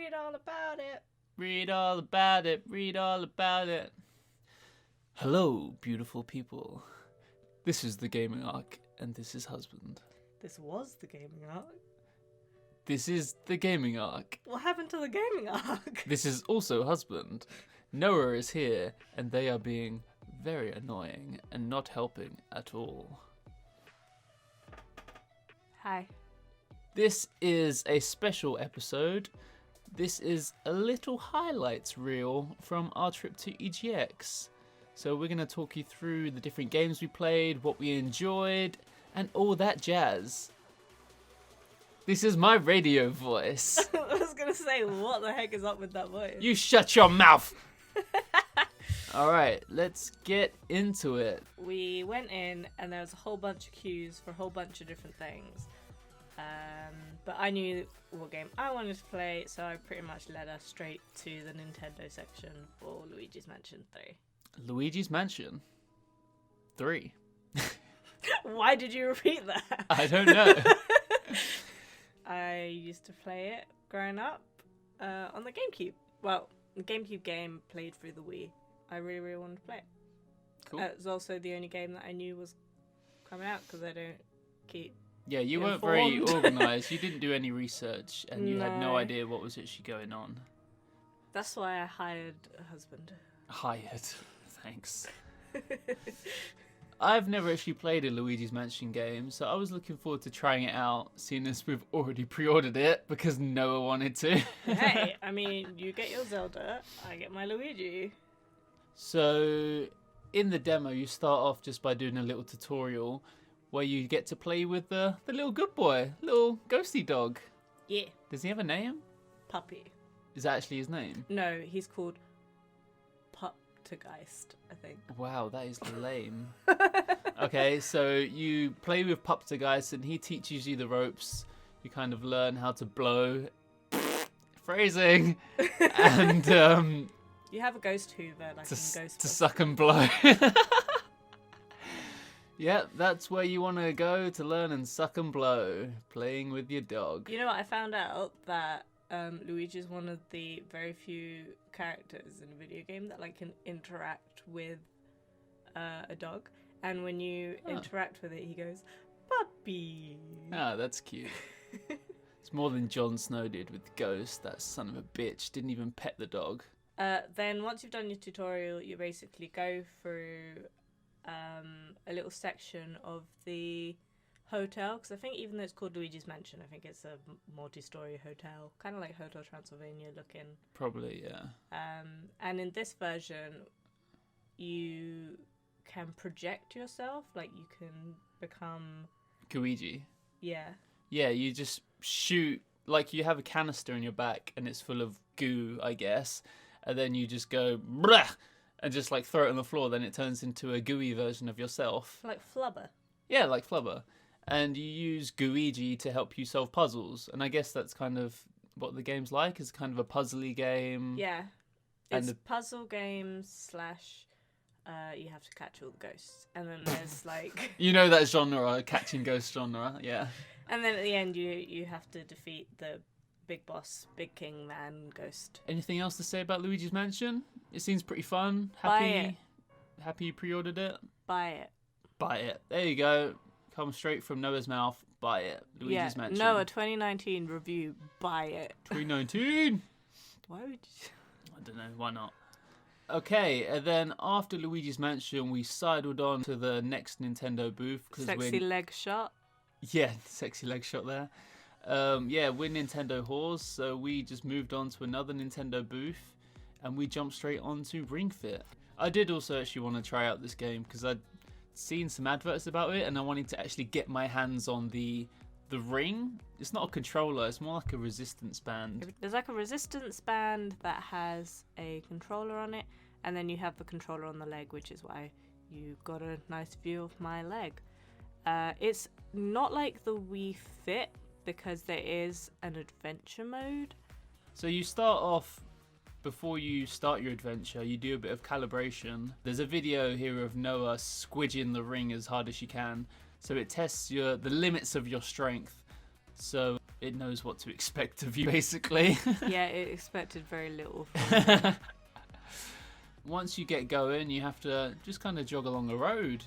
Read all about it. Read all about it. Read all about it. Hello, beautiful people. This is the Gaming Ark, and this is Husband. This was the Gaming Ark. This is the Gaming Ark. What happened to the Gaming Ark? This is also Husband. Noah is here, and they are being very annoying and not helping at all. Hi. This is a special episode. This is a little highlights reel from our trip to EGX. So we're going to talk you through the different games we played, what we enjoyed, and all that jazz. This is my radio voice. I was going to say, what the heck is up with that voice? You shut your mouth! Alright, let's get into it. We went in and there was a whole bunch of queues for a whole bunch of different things. But I knew what game I wanted to play, so I pretty much led us straight to the Nintendo section for Luigi's Mansion 3. Luigi's Mansion 3. Why did you repeat that? I don't know. I used to play it growing up on the GameCube. Well, the GameCube game played through the Wii. I really, really wanted to play it. Cool. It was also the only game that I knew was coming out because I don't keep. Yeah, you weren't informed. very organised. You didn't do any research, and you had no No. idea what was actually going on. That's why I hired a husband. Hired. Thanks. I've never actually played a Luigi's Mansion game, so I was looking forward to trying it out, seeing as we've already pre-ordered it because Noah wanted to. Hey, I mean, you get your Zelda, I get my Luigi. So, in the demo, you start off just by doing a little tutorial where you get to play with the little good boy, little ghosty dog. Yeah, Does he have a name? puppy. Is that actually his name? No, he's called Puptergeist, I think. Wow, that is lame. Okay, so you play with Puptergeist and he teaches you the ropes. You kind of learn how to blow. Phrasing. And You have a ghost hoover, like in Ghost. to suck and blow. Yeah, that's where you want to go to learn and suck and blow, playing with your dog. You know what? I found out that Luigi is one of the very few characters in a video game that like can interact with a dog, and when you interact with it, he goes, "Puppy." Ah, that's cute. It's more than Jon Snow did with Ghost. That son of a bitch didn't even pet the dog. Then once you've done your tutorial, you basically go through a little section of the hotel, because I think even though it's called Luigi's Mansion, I think it's a multi-story hotel, kind of like Hotel Transylvania looking. Probably, yeah. And in this version, you can project yourself, like you can become... Luigi. Yeah. Yeah, you just shoot, like you have a canister in your back and it's full of goo, I guess, and then you just go, "Brah!" and just like throw it on the floor, then it turns into a gooey version of yourself. Like Flubber. Yeah, like Flubber. And you use Gooigi to help you solve puzzles. And I guess that's kind of what the game's like. It's kind of a puzzly game. Yeah. And It's puzzle games / you have to catch all the ghosts. And then there's like... You know that genre, catching ghost genre, yeah. And then at the end you have to defeat the big boss, big king man ghost. Anything else to say about Luigi's Mansion? It seems pretty fun. Buy it. Happy you pre-ordered it? Buy it. Buy it. There you go. Come straight from Noah's mouth. Buy it. Luigi's Mansion. Noah 2019 review. Buy it. 2019. Why would you? I don't know. Why not? Okay, and then after Luigi's Mansion, we sidled on to the next Nintendo booth. Sexy leg shot. Yeah, sexy leg shot there. Yeah, we're Nintendo whores, so we just moved on to another Nintendo booth, and we jumped straight onto Ring Fit. I did also actually want to try out this game because I'd seen some adverts about it, and I wanted to actually get my hands on the ring. It's not a controller; it's more like a resistance band. There's like a resistance band that has a controller on it, and then you have the controller on the leg, which is why you got a nice view of my leg. It's not like the Wii Fit because there is an adventure mode. So you start off, before you start your adventure, you do a bit of calibration. There's a video here of Noah squidging the ring as hard as she can. So it tests the limits of your strength. So it knows what to expect of you, basically. Yeah, it expected very little from me. Once you get going, you have to just kind of jog along the road.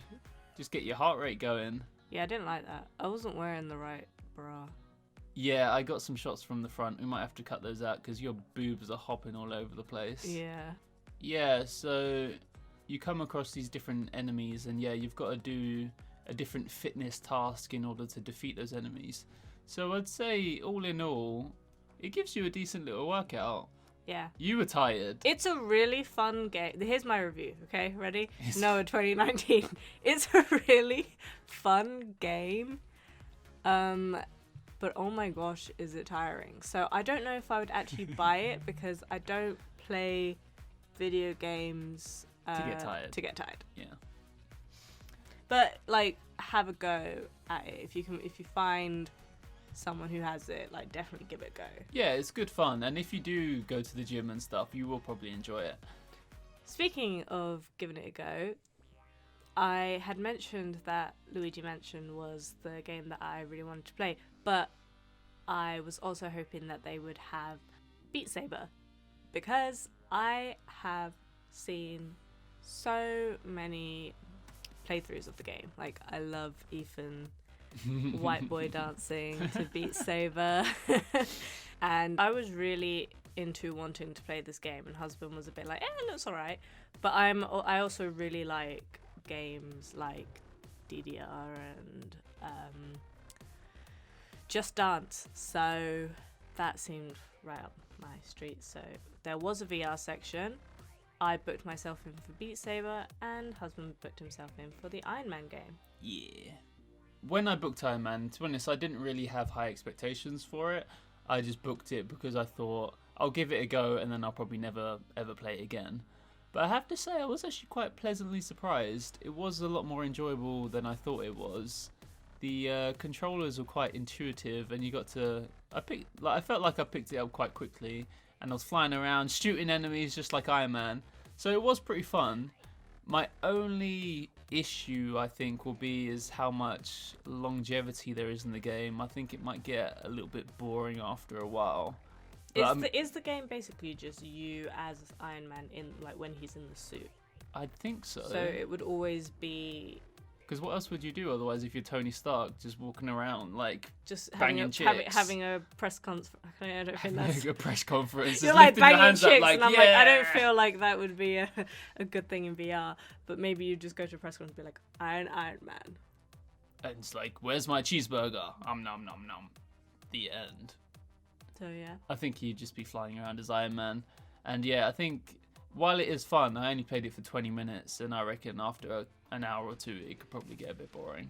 Just get your heart rate going. Yeah, I didn't like that. I wasn't wearing the right bra. Yeah, I got some shots from the front. We might have to cut those out because your boobs are hopping all over the place. Yeah. Yeah, so you come across these different enemies, and yeah, you've got to do a different fitness task in order to defeat those enemies. So I'd say, all in all, it gives you a decent little workout. Yeah. You were tired. It's a really fun game. Here's my review, okay? Ready? Noah 2019. It's a really fun game. But oh my gosh, is it tiring. So I don't know if I would actually buy it because I don't play video games to get tired. Yeah. But like, have a go at it. If you find someone who has it, like, definitely give it a go. Yeah, it's good fun, and if you do go to the gym and stuff, you will probably enjoy it. Speaking of giving it a go, I had mentioned that Luigi Mansion was the game that I really wanted to play, but I was also hoping that they would have Beat Saber, because I have seen so many playthroughs of the game. Like, I love Ethan white boy dancing to Beat Saber. And I was really into wanting to play this game, and husband was a bit like, it looks alright. But I also really like games like DDR and Just Dance, so that seemed right up my street. So there was a VR section. I booked myself in for Beat Saber, and husband booked himself in for the Iron Man game. Yeah. When I booked Iron Man, to be honest, I didn't really have high expectations for it. I just booked it because I thought I'll give it a go and then I'll probably never ever play it again. But I have to say, I was actually quite pleasantly surprised. It was a lot more enjoyable than I thought it was. The controllers were quite intuitive, and you got to... I felt like I picked it up quite quickly, and I was flying around shooting enemies just like Iron Man. So it was pretty fun. My only issue, I think, will be is how much longevity there is in the game. I think it might get a little bit boring after a while. Is the game basically just you as Iron Man in, like, when he's in the suit? I think so. So it would always be... Because what else would you do otherwise if you're Tony Stark just walking around, like, just banging chicks? having a press conference. I don't think that's... a press conference. You're like banging hands chicks, up, like, and I'm yeah! like, I don't feel like that would be a good thing in VR. But maybe you just go to a press conference and be like, Iron Man. And it's like, where's my cheeseburger? Nom nom nom. The end. So yeah. I think he'd just be flying around as Iron Man. And yeah, I think while it is fun, I only played it for 20 minutes, and I reckon after an hour or two, it could probably get a bit boring.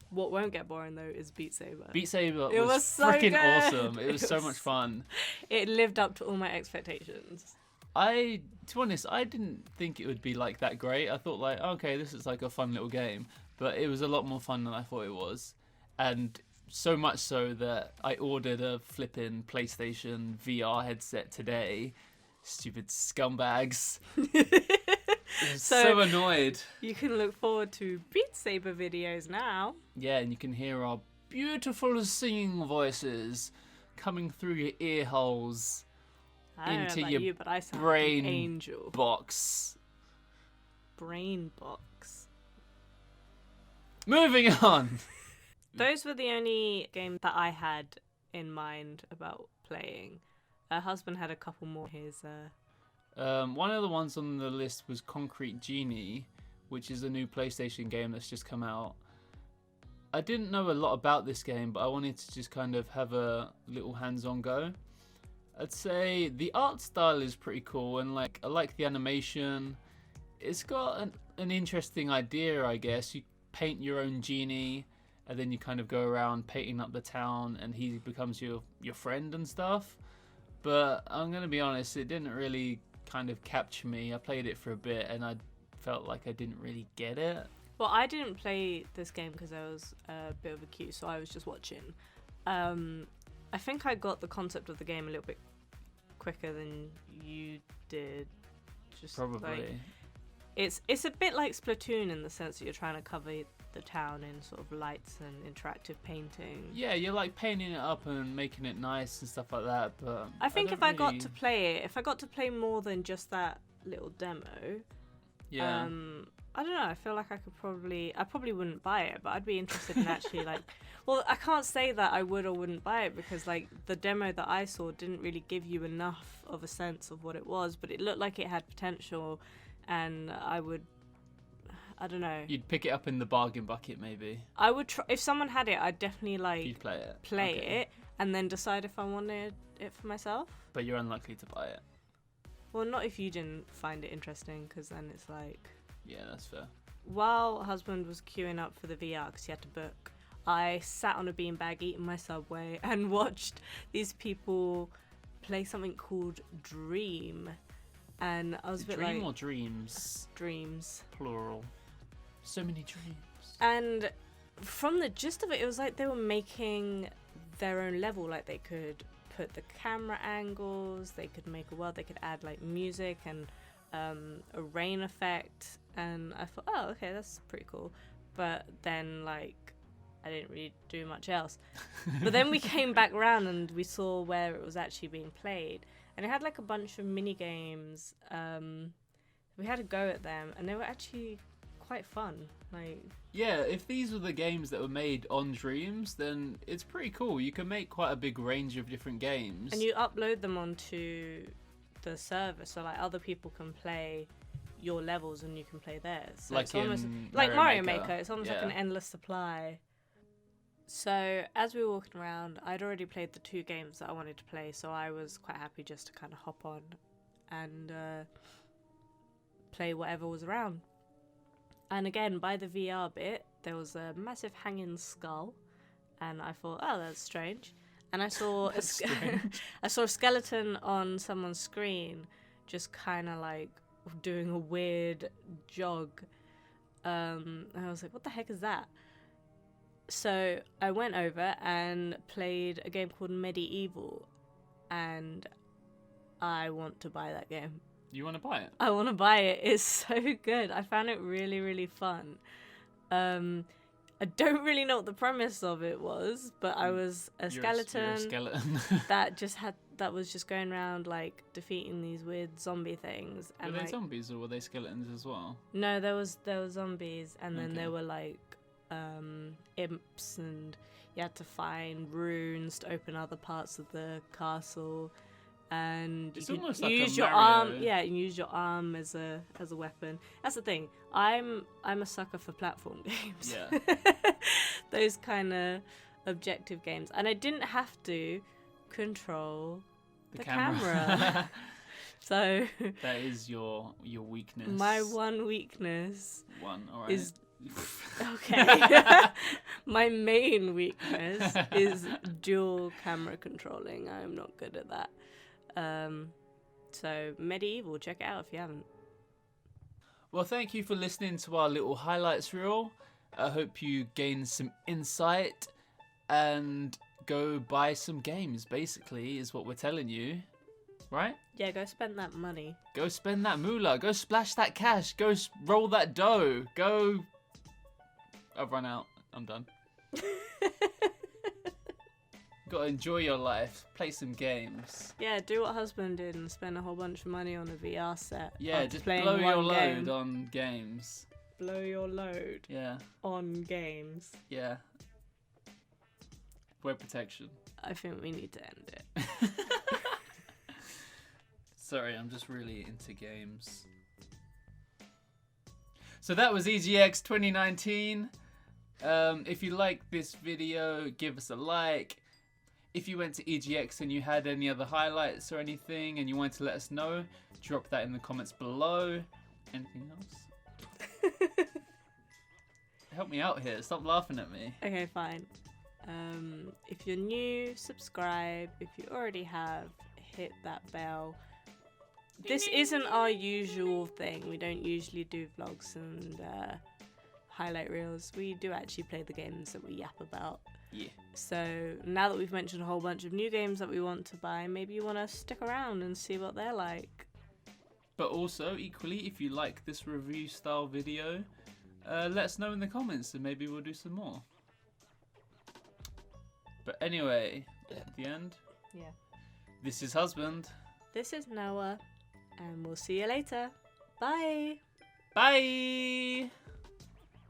What won't get boring, though, is Beat Saber. Beat Saber It was so freaking good. awesome. It was so much fun. It lived up to all my expectations. To be honest, I didn't think it would be like that great. I thought like, okay, this is like a fun little game, but it was a lot more fun than I thought it was. And so much so that I ordered a flipping PlayStation VR headset today. Stupid scumbags. So annoyed. You can look forward to Beat Saber videos now. Yeah, and you can hear our beautiful singing voices coming through your ear holes I don't into know about your you, but I sound brain like an angel. box. Brain box. Moving on. Those were the only games that I had in mind about playing. Husband had a couple more. One of the ones on the list was Concrete Genie, which is a new PlayStation game that's just come out. I didn't know a lot about this game, but I wanted to just kind of have a little hands-on go. I'd say the art style is pretty cool, and like I like the animation. It's got an interesting idea, I guess. You paint your own genie, and then you kind of go around painting up the town, and he becomes your friend and stuff. But I'm going to be honest, it didn't really kind of capture me. I played it for a bit and I felt like I didn't really get it. Well, I didn't play this game because I was a bit of a queue, so I was just watching. I think I got the concept of the game a little bit quicker than you did. Just Probably. Like, it's a bit like Splatoon in the sense that you're trying to cover the town in sort of lights and interactive painting. Yeah, you're like painting it up and making it nice and stuff like that. But I think don't if I got really- to play it, if I got to play more than just that little demo, yeah, I don't know. I feel like I probably wouldn't buy it, but I'd be interested in actually like. Well, I can't say that I would or wouldn't buy it because like the demo that I saw didn't really give you enough of a sense of what it was, but it looked like it had potential, and I don't know. you'd pick it up in the bargain bucket maybe. I would try if someone had it. I'd definitely like You'd play it. play Okay. it and then decide if I wanted it for myself. But you're unlikely to buy it. Well, not if you didn't find it interesting, because then it's like. Yeah, that's fair. While husband was queuing up for the VR because he had to book, I sat on a beanbag eating my Subway and watched these people play something called Dream. And I was a bit Dream like... or dreams? Dreams. Plural. So many dreams. And from the gist of it, it was like they were making their own level. Like they could put the camera angles, they could make a world, they could add like music and a rain effect. And I thought, oh, okay, that's pretty cool. But then, like, I didn't really do much else. But then we came back around and we saw where it was actually being played. And it had, like, a bunch of mini games. We had a go at them, and they were actually quite fun. Like, Yeah, if these were the games that were made on Dreams, then it's pretty cool. You can make quite a big range of different games. and you upload them onto the server, so, like, other people can play your levels and you can play theirs. So like it's almost in like Mario Maker. It's almost like Yeah. an endless supply. So as we were walking around, I'd already played the 2 games that I wanted to play, so I was quite happy just to kind of hop on and play whatever was around. And again, by the VR bit, there was a massive hanging skull, and I thought, oh, that's strange. And I saw I saw a skeleton on someone's screen, just kind of like doing a weird jog. And I was like, what the heck is that? So I went over and played a game called Medieval, and I want to buy that game. You want to buy it? I want to buy it. It's so good. I found it really, really fun. I don't really know what the premise of it was, but I was a You're skeleton a skeleton. that was just going around like defeating these weird zombie things. Were And they like, zombies or were they skeletons as well? no, there was zombies, and then Okay. there were like imps, and you had to find runes to open other parts of the castle. And It's you almost you like a use your Mario. arm, yeah, you use your arm as a weapon. That's the thing. I'm a sucker for platform games. Yeah. Those kind of objective games, and I didn't have to control the camera. So That is your weakness. my one weakness One, alright. is okay. My main weakness is dual camera controlling. I'm not good at that. So Medieval, check it out if you haven't. Well, thank you for listening to our little highlights reel. I hope you gain some insight and go buy some games, basically, is what we're telling you. Right? Yeah, go spend that money. Go spend that moolah. Go splash that cash. Go roll that dough. Go... I've run out. I'm done. Gotta enjoy your life. Play some games. Yeah, do what husband did and spend a whole bunch of money on a VR set. Yeah, after just playing blow your one load game. on games. Blow your load Yeah, on games. yeah. Web protection. I think we need to end it. Sorry, I'm just really into games. So that was EGX 2019. If you like this video, give us a like. If you went to EGX and you had any other highlights or anything and you wanted to let us know, drop that in the comments below. Anything else? Help me out here. Stop laughing at me. Okay, fine. If you're new, subscribe. If you already have, hit that bell. This isn't our usual thing. We don't usually do vlogs and highlight reels. We do actually play the games that we yap about. Yeah. So now that we've mentioned a whole bunch of new games that we want to buy, maybe you want to stick around and see what they're like. But also, equally, if you like this review style video, let us know in the comments and maybe we'll do some more. But anyway, at the end. Yeah. This is Husband. This is Noah, and we'll see you later. Bye. Bye.